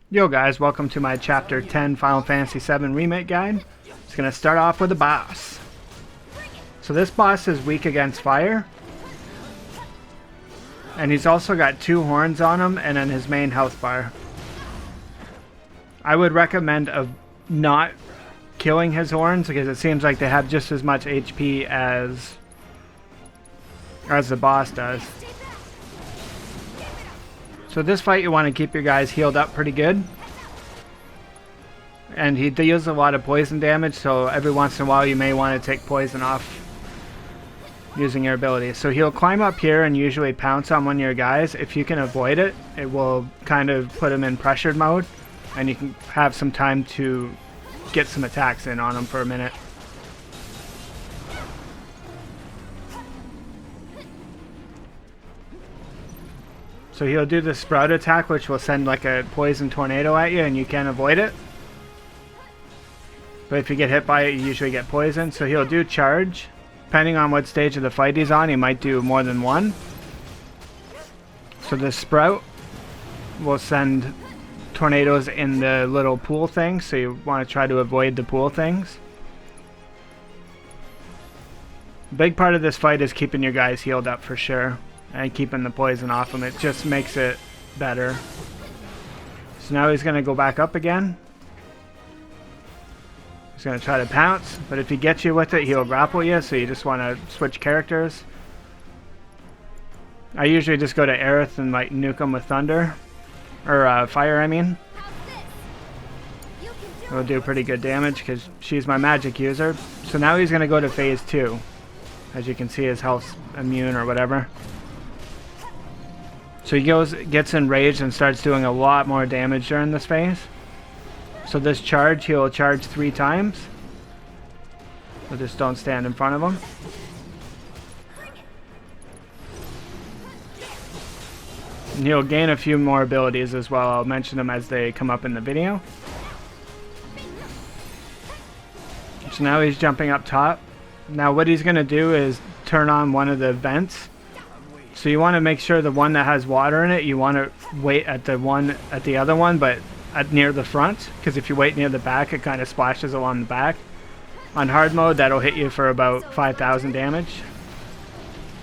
Yo guys, welcome to my Chapter 10 Final Fantasy VII Remake guide. It's going to start off with a boss. So this boss is weak against fire. And he's also got 2 horns on him and then his main health bar. I would recommend not killing his horns because it seems like they have just as much HP as the boss does. So this fight you want to keep your guys healed up pretty good. And he deals a lot of poison damage, so every once in a while you may want to take poison off using your ability. So he'll climb up here and usually pounce on one of your guys. If you can avoid it, it will kind of put him in pressured mode. And you can have some time to get some attacks in on him for a minute. So he'll do the sprout attack, which will send like a poison tornado at you, and you can't avoid it. But if you get hit by it, you usually get poisoned. So he'll do charge. Depending on what stage of the fight he's on, he might do more than one. So the sprout will send tornadoes in the little pool thing, so you want to try to avoid the pool things. Big part of this fight is keeping your guys healed up for sure. And keeping the poison off him. It just makes it better. So now he's going to go back up again. He's going to try to pounce, but if he gets you with it, he'll grapple you, so you just want to switch characters. I usually just go to Aerith and like nuke him with thunder. Or fire, I mean. It'll do pretty good damage because she's my magic user. So now he's going to go to phase 2. As you can see, his health's immune or whatever. So he gets enraged and starts doing a lot more damage during this phase. So this charge, he'll charge 3 times. So just don't stand in front of him. And he'll gain a few more abilities as well. I'll mention them as they come up in the video. So now he's jumping up top. Now what he's going to do is turn on one of the vents. So you want to make sure the one that has water in it, you want to wait at the other one, but near the front, because if you wait near the back, it kind of splashes along the back. On hard mode, that'll hit you for about 5,000 damage.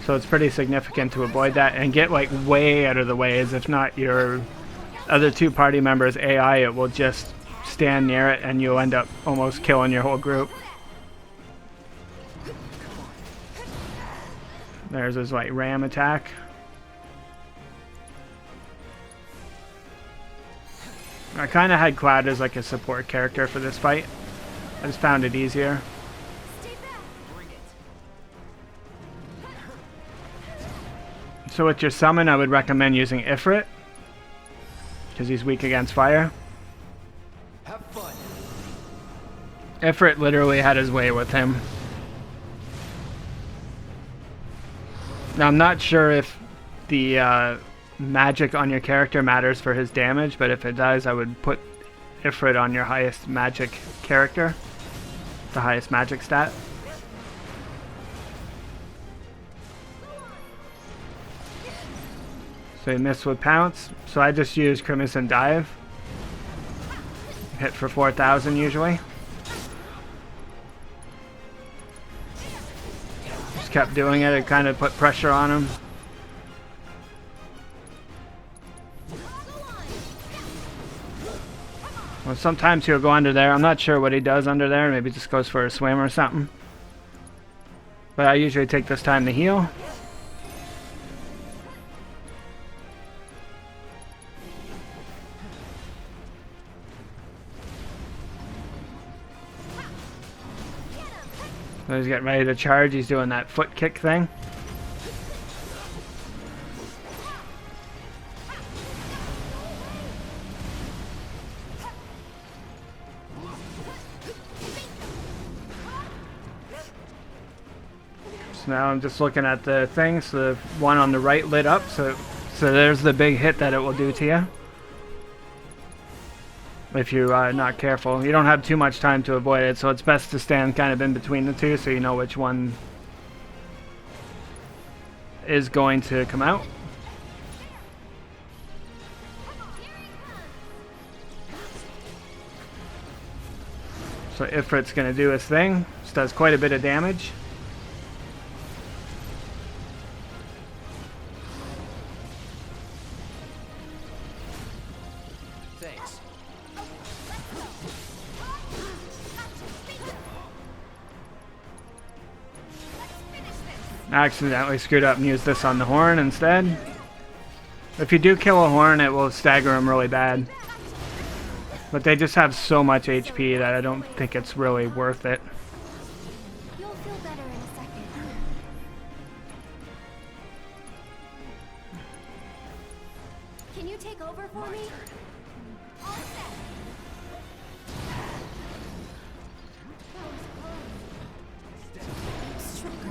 So it's pretty significant to avoid that and get like way out of the way, as if not your other 2 party members' AI, it will just stand near it and you'll end up almost killing your whole group. There's his like ram attack. I kind of had Cloud as like a support character for this fight. I just found it easier. So with your summon, I would recommend using Ifrit, because he's weak against fire. Have fun. Ifrit literally had his way with him. Now I'm not sure if the magic on your character matters for his damage, but if it does, I would put Ifrit on your highest magic character, the highest magic stat. So he missed with pounce, so I just use Crimson Dive. Hit for 4,000 usually. Just kept doing it, it kind of put pressure on him. Well, sometimes he'll go under there. I'm not sure what he does under there. Maybe just goes for a swim or something. But I usually take this time to heal. So he's getting ready to charge. He's doing that foot kick thing. So now I'm just looking at the things. So the one on the right lit up. So there's the big hit that it will do to you. If you're not careful. You don't have too much time to avoid it, so it's best to stand kind of in between the two so you know which one is going to come out. So Ifrit's going to do his thing. This does quite a bit of damage. Thanks. I accidentally screwed up and used this on the horn instead. If you do kill a horn, it will stagger him really bad. But they just have so much HP that I don't think it's really worth it. You'll feel better in a second. Can you take over for me? All set.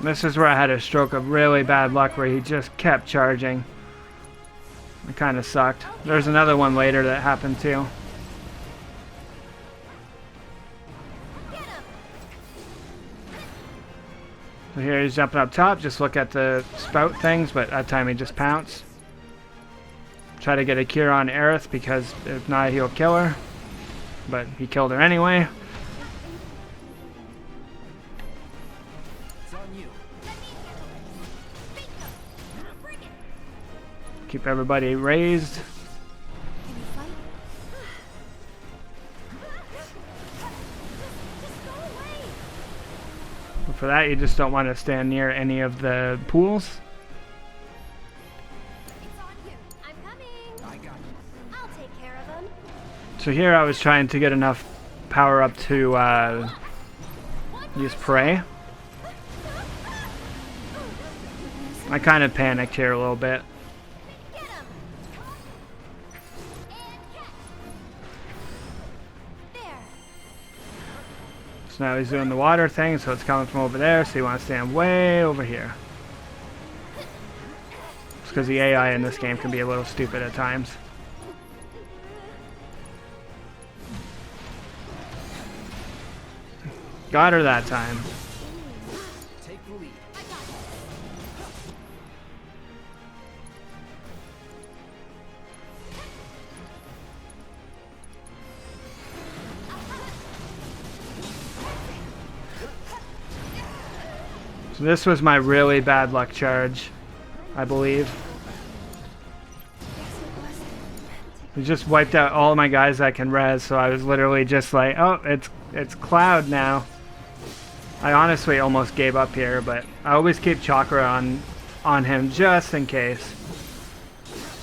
This is where I had a stroke of really bad luck where he just kept charging. It kind of sucked. There's another one later that happened too. So here he's jumping up top. Just look at the spout things, but that time he just pounced. Try to get a cure on Aerith because if not he'll kill her. But he killed her anyway. It's on you. Keep everybody raised. Can you fight? Just go away. But for that, you just don't want to stand near any of the pools. It's on you. I'm coming. I got you. I'll take care of them. So here I was trying to get enough power up to use Prey. I kind of panicked here a little bit. Get him. And catch. There. So now he's doing the water thing, so it's coming from over there, so you want to stand way over here. It's because the AI in this game can be a little stupid at times. Got her that time. Take the lead. So this was my really bad luck charge, I believe. We just wiped out all my guys that can res, so I was literally just like, oh, it's Cloud now. I honestly almost gave up here, but I always keep chakra on him just in case.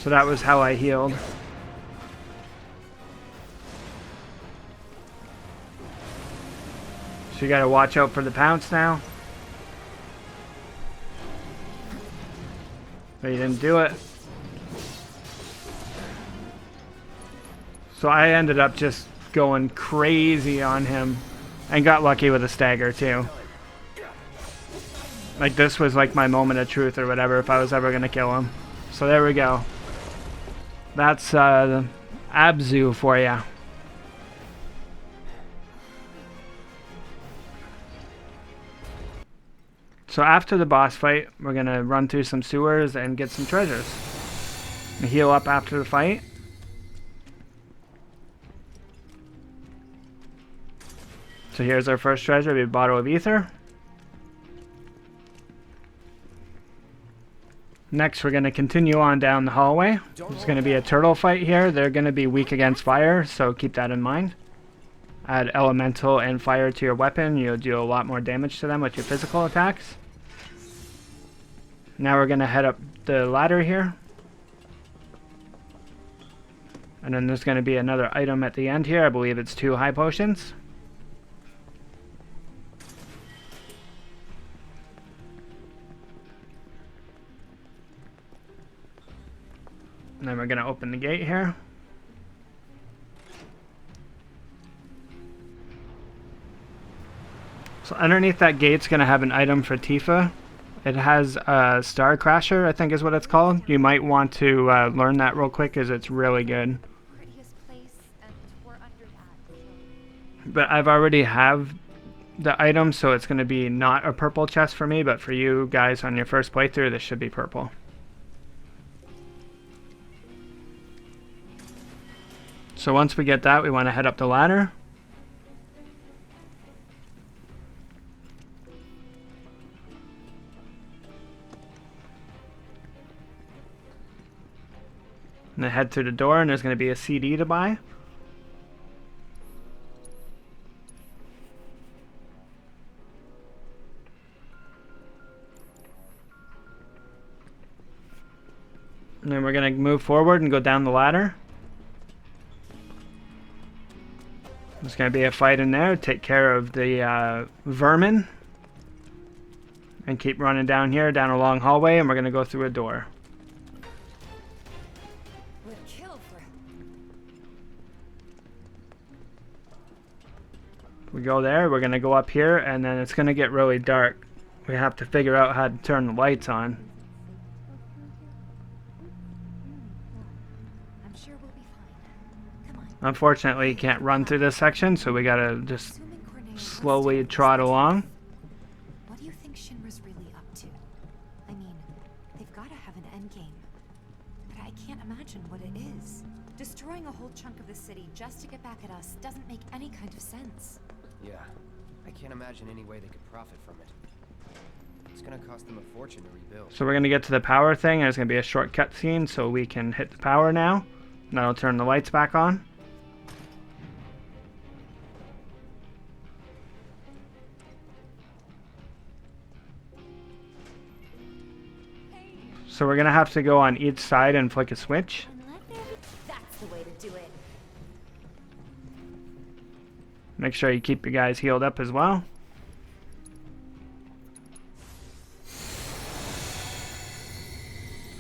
So that was how I healed. So you gotta watch out for the pounce now. But you didn't do it. So I ended up just going crazy on him and got lucky with a stagger too. Like this was like my moment of truth or whatever if I was ever gonna kill him. So there we go. That's Abzu for ya. So after the boss fight, we're gonna run through some sewers and get some treasures. And heal up after the fight. So here's our first treasure, a bottle of ether. Next we're gonna continue on down the hallway. There's gonna be a turtle fight here. They're gonna be weak against fire, so keep that in mind. Add elemental and fire to your weapon. You'll do a lot more damage to them with your physical attacks. Now we're gonna head up the ladder here. And then there's gonna be another item at the end here. I believe it's 2 high potions. And then we're gonna open the gate here. So underneath that gate's gonna have an item for Tifa. It has a Star Crasher, I think is what it's called. You might want to learn that real quick, because it's really good. Prettiest place, and we're under that. But I've already have the item, so it's gonna be not a purple chest for me, but for you guys on your first playthrough, this should be purple. So once we get that, we want to head up the ladder. to head to the door and there's going to be a CD to buy. And then we're going to move forward and go down the ladder. There's going to be a fight in there. Take care of the vermin. And keep running down here, down a long hallway, and we're going to go through a door. We go there, we're going to go up here, and then it's going to get really dark. We have to figure out how to turn the lights on. I'm sure we'll be fine. Come on. Unfortunately, you can't run through this section, so we got to just Assuming Cornelia slowly wants to trot along. What do you think Shinra's really up to? I mean, they've got to have an endgame. But I can't imagine what it is. Destroying a whole chunk of the city just to get back at us doesn't make any kind of sense. Yeah, I can't imagine any way they could profit from it. It's gonna cost them a fortune to rebuild. So we're going to get to the power thing, and there's going to be a short cutscene, so we can hit the power now. And that'll turn the lights back on. So we're going to have to go on each side and flick a switch. That's the way to do it. Make sure you keep your guys healed up as well.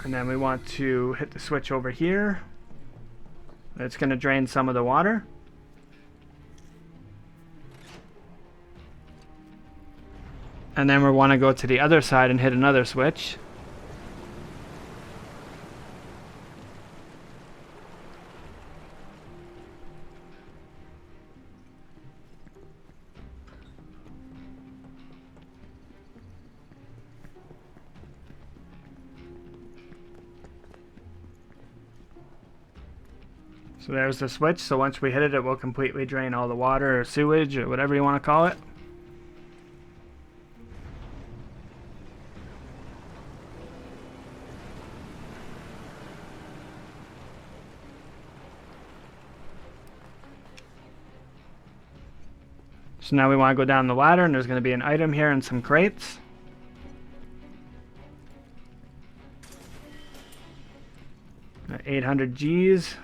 And then we want to hit the switch over here. It's going to drain some of the water. And then we want to go to the other side and hit another switch. So there's the switch, so once we hit it, it will completely drain all the water or sewage or whatever you want to call it. So now we want to go down the ladder, and there's going to be an item here and some crates. Got 800 Gs.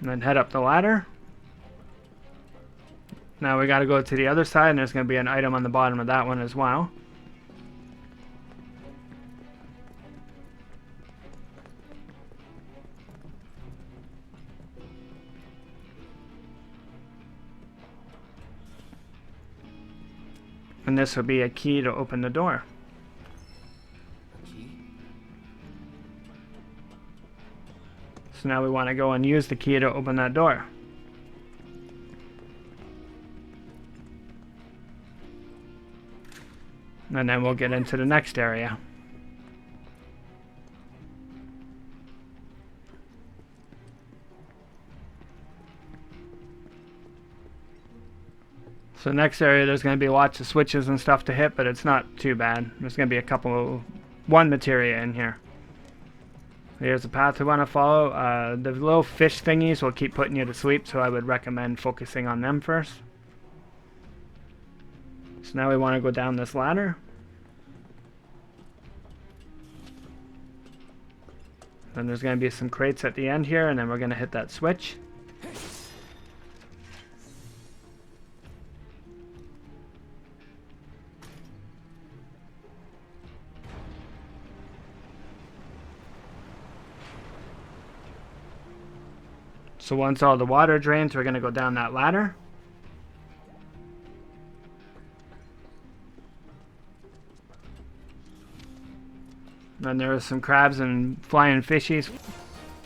And then head up the ladder. Now we got to go to the other side, and there's going to be an item on the bottom of that one as well. And this will be a key to open the door. So now we want to go and use the key to open that door. And then we'll get into the next area. So next area, there's going to be lots of switches and stuff to hit, but it's not too bad. There's going to be one materia in here. Here's the path we want to follow. The little fish thingies will keep putting you to sleep, so I would recommend focusing on them first. So now we want to go down this ladder. Then there's going to be some crates at the end here, and then we're going to hit that switch. So once all the water drains, we're going to go down that ladder. Then there are some crabs and flying fishies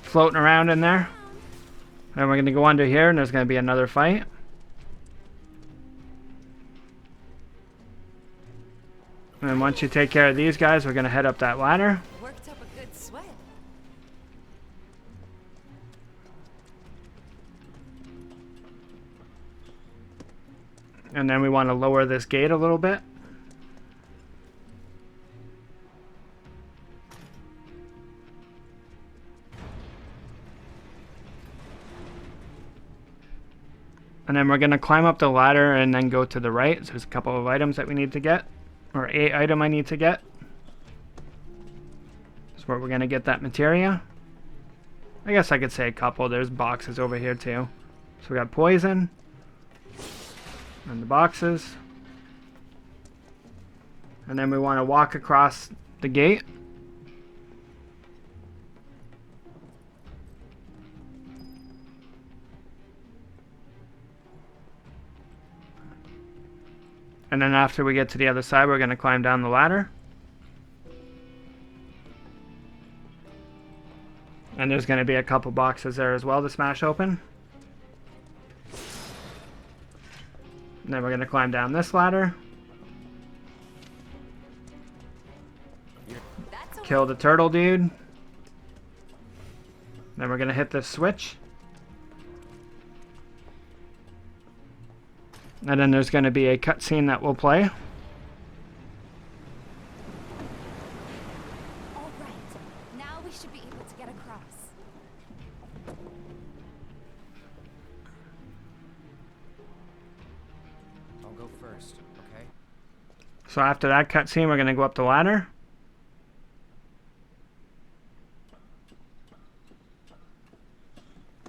floating around in there. Then we're going to go under here, and there's going to be another fight. And then once you take care of these guys, we're going to head up that ladder. Worked up a good sweat. And then we want to lower this gate a little bit. And then we're going to climb up the ladder and then go to the right. So there's a couple of items that we need to get. Or a item I need to get. That's where we're going to get that materia. I guess I could say a couple. There's boxes over here too. So we got poison. And the boxes. And then we want to walk across the gate. And then after we get to the other side, we're going to climb down the ladder. And there's going to be a couple boxes there as well to smash open. And then we're going to climb down this ladder. Kill the turtle dude. Then we're going to hit this switch. And then there's going to be a cutscene that will play. All right. Now we should be able to get across. I'll go first, okay? So after that cutscene, we're going to go up the ladder.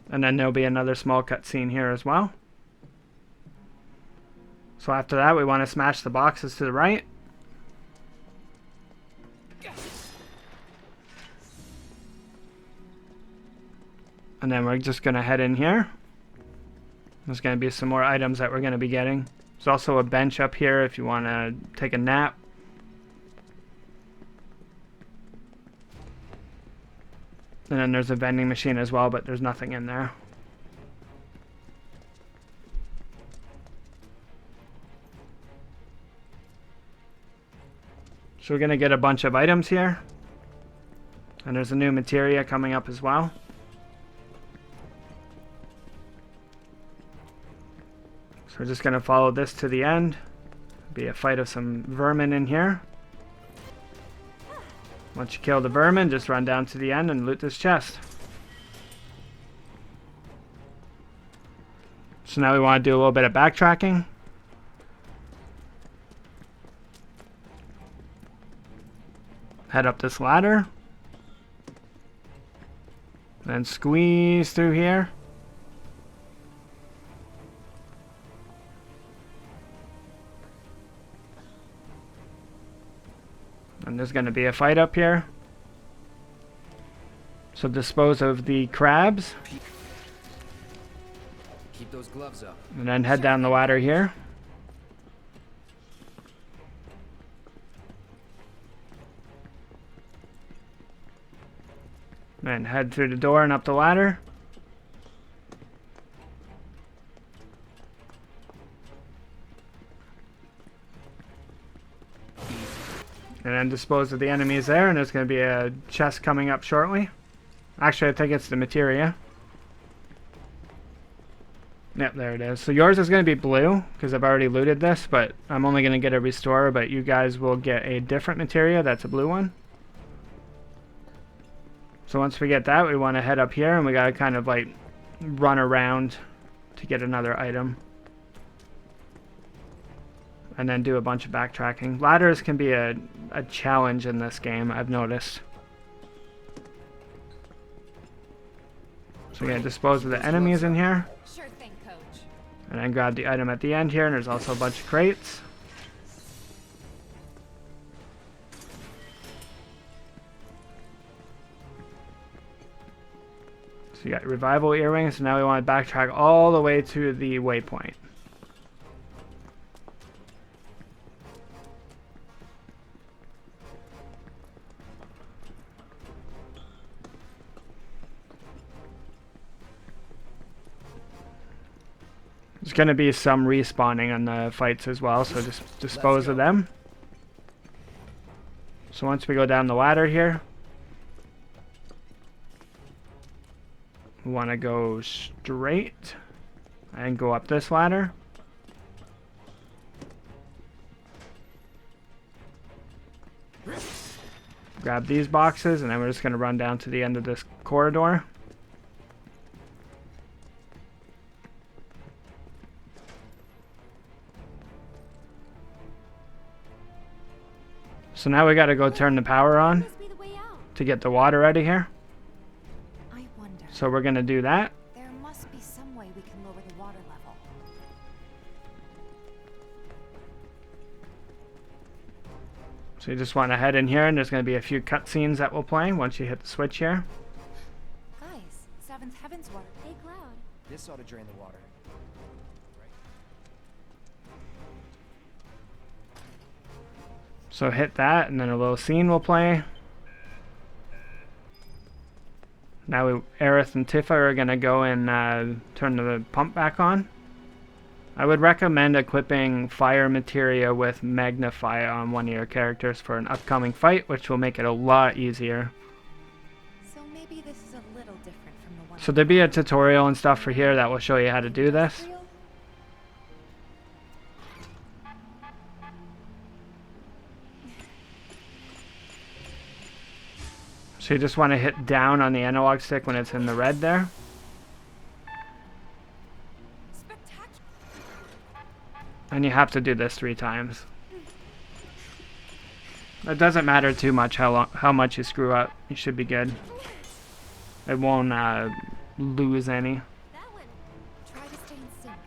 And then there'll be another small cutscene here as well. So after that, we want to smash the boxes to the right. And then we're just going to head in here. There's going to be some more items that we're going to be getting. There's also a bench up here if you want to take a nap. And then there's a vending machine as well, but there's nothing in there. So we're going to get a bunch of items here. And there's a new materia coming up as well. So we're just going to follow this to the end. Be a fight of some vermin in here. Once you kill the vermin, just run down to the end and loot this chest. So now we want to do a little bit of backtracking. Head up this ladder. Then squeeze through here. And there's going to be a fight up here. So dispose of the crabs. Keep those gloves up. And then head down the ladder here. Then head through the door and up the ladder. And then dispose of the enemies there, and there's going to be a chest coming up shortly. Actually, I think it's the materia. Yep, there it is. So yours is going to be blue, because I've already looted this, but I'm only going to get a restorer, but you guys will get a different materia. That's a blue one. So once we get that, we want to head up here, and we got to kind of like run around to get another item. And then do a bunch of backtracking. Ladders can be a challenge in this game, I've noticed. So we're going to dispose of the enemies in here. Sure thing, Coach. And then grab the item at the end here, and there's also a bunch of crates. So you got revival earrings, so now we want to backtrack all the way to the waypoint. There's going to be some respawning on the fights as well, so just dispose of them. So once we go down the ladder here, we want to go straight and go up this ladder. Grab these boxes, and then we're just going to run down to the end of this corridor. So now we gotta go turn the power on Must be the way out. to get the water out of here. I wonder. So we're gonna do that. There must be some way we can lower the water level. So you just want to head in here, and there's going to be a few cutscenes that will play once you hit the switch here. Guys, Seventh Heaven's water. Hey, Cloud. This ought to drain the water. So hit that, and then a little scene will play. Now Aerith and Tifa are going to go and turn the pump back on. I would recommend equipping Fire Materia with Magnify on one of your characters for an upcoming fight, which will make it a lot easier. So maybe this is a little different from the one. So there'll be a tutorial and stuff for here that will show you how to do this. Real? So you just want to hit down on the analog stick when it's in the red there. Spectacular. And you have to do this 3 times. It doesn't matter too much how much you screw up. You should be good. It won't lose any. That one. Try to stay in sync.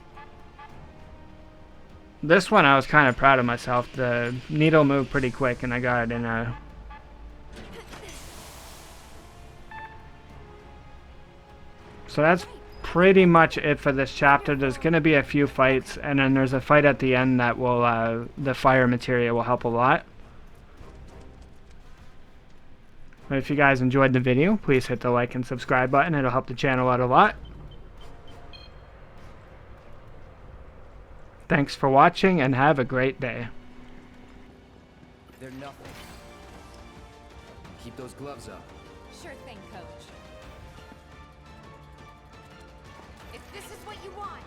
This one I was kind of proud of myself. The needle moved pretty quick and I got it in a... So that's pretty much it for this chapter. There's going to be a few fights, and then there's a fight at the end that will, the fire materia will help a lot. But if you guys enjoyed the video, please hit the like and subscribe button. It'll help the channel out a lot. Thanks for watching, and have a great day. They're nothing. Keep those gloves up. Sure thing, Coach. If this is what you want.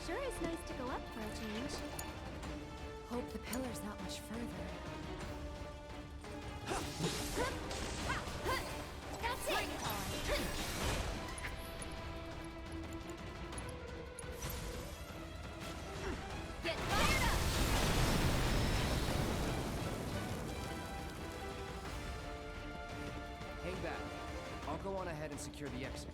Sure is nice to go up for a change. Hope the pillar's not much further. That's it! Get fired up! Hang back. I'll go on ahead and secure the exit.